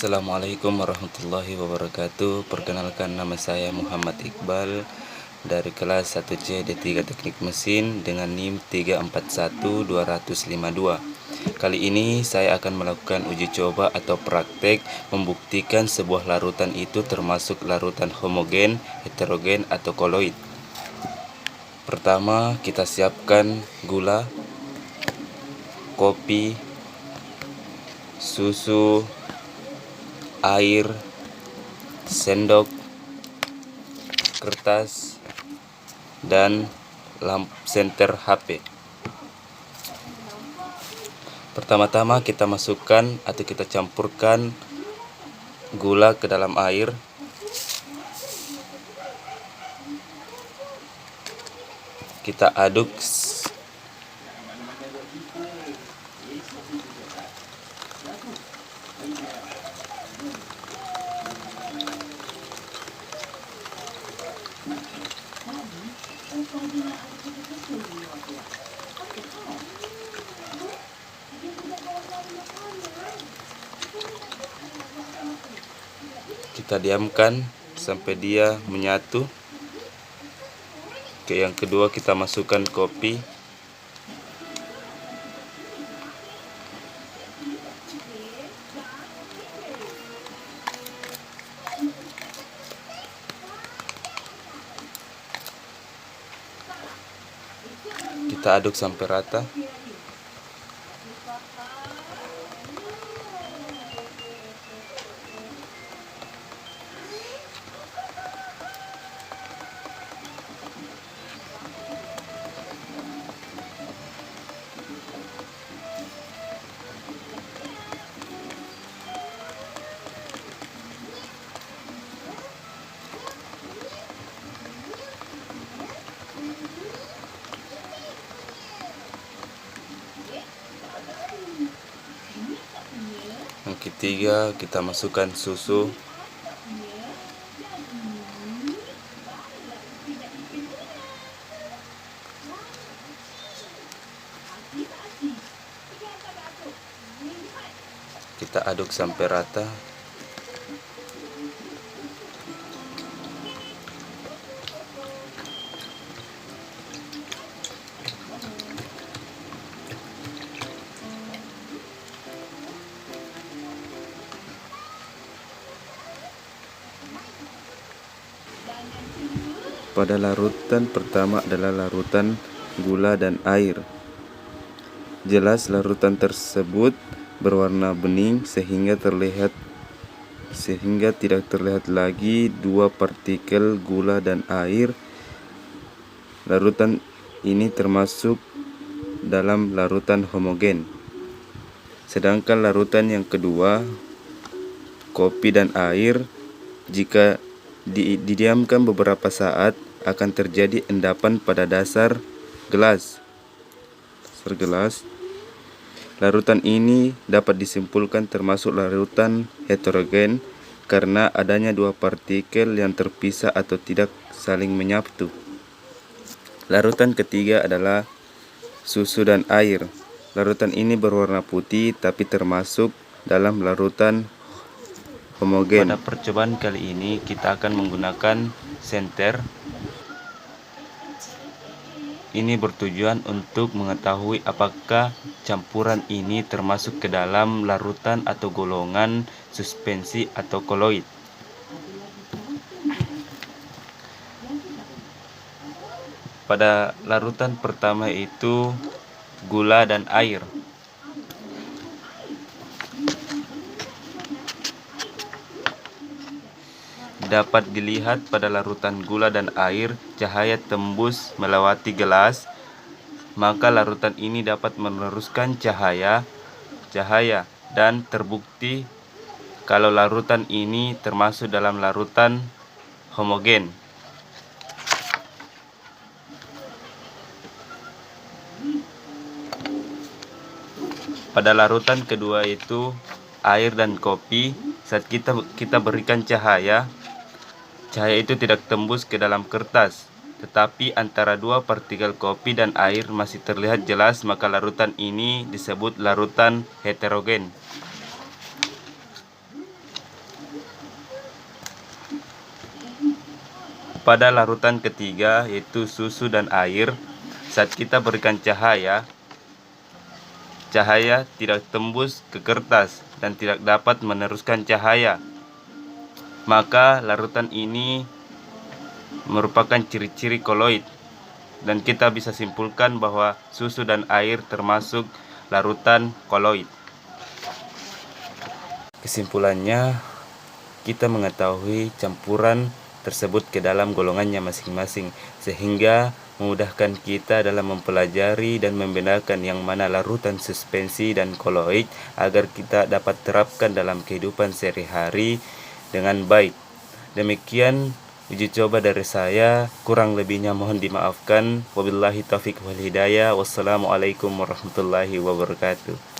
Assalamualaikum warahmatullahi wabarakatuh. Perkenalkan, nama saya Muhammad Iqbal dari kelas 1C D3 Teknik Mesin dengan NIM 341252. Kali ini saya akan melakukan uji coba atau praktek membuktikan sebuah larutan itu termasuk larutan homogen, heterogen, atau koloid. Pertama, kita siapkan gula, kopi, susu, air, sendok, kertas, dan senter HP. Pertama-tama kita masukkan atau kita campurkan gula ke dalam air. Kita aduk kita diamkan sampai dia menyatu. Oke, yang kedua kita masukkan kopi. Kita aduk sampai rata. Yang ketiga kita masukkan susu. Kita aduk sampai rata. Pada larutan pertama adalah larutan gula dan air. Jelas larutan tersebut berwarna bening sehingga tidak terlihat lagi dua partikel gula dan air. Larutan ini termasuk dalam larutan homogen. Sedangkan larutan yang kedua, kopi dan air, jika didiamkan beberapa saat akan terjadi endapan pada dasar gelas. Larutan ini dapat disimpulkan termasuk larutan heterogen karena adanya dua partikel yang terpisah atau tidak saling menyatu. Larutan ketiga adalah susu dan air. Larutan ini berwarna putih tapi termasuk dalam larutan homogen. Pada percobaan kali ini kita akan menggunakan senter. Ini bertujuan untuk mengetahui apakah campuran ini termasuk ke dalam larutan atau golongan suspensi atau koloid. Pada larutan pertama itu gula dan air. Dapat dilihat pada larutan gula dan air, cahaya tembus melewati gelas, maka larutan ini dapat meneruskan cahaya dan terbukti kalau larutan ini termasuk dalam larutan homogen. Pada larutan kedua itu air dan kopi, saat kita berikan cahaya itu tidak tembus ke dalam kertas, tetapi antara dua partikel kopi dan air masih terlihat jelas, maka larutan ini disebut larutan heterogen. Pada larutan ketiga, yaitu susu dan air, saat kita berikan cahaya tidak tembus ke kertas dan tidak dapat meneruskan cahaya. Maka larutan ini merupakan ciri-ciri koloid, dan kita bisa simpulkan bahwa susu dan air termasuk larutan koloid. Kesimpulannya, kita mengetahui campuran tersebut ke dalam golongannya masing-masing, sehingga memudahkan kita dalam mempelajari dan membedakan yang mana larutan suspensi dan koloid agar kita dapat terapkan dalam kehidupan sehari-hari dengan baik. Demikian uji coba dari saya, kurang lebihnya mohon dimaafkan. Wabillahi taufiq wal hidayah. Wassalamualaikum warahmatullahi wabarakatuh.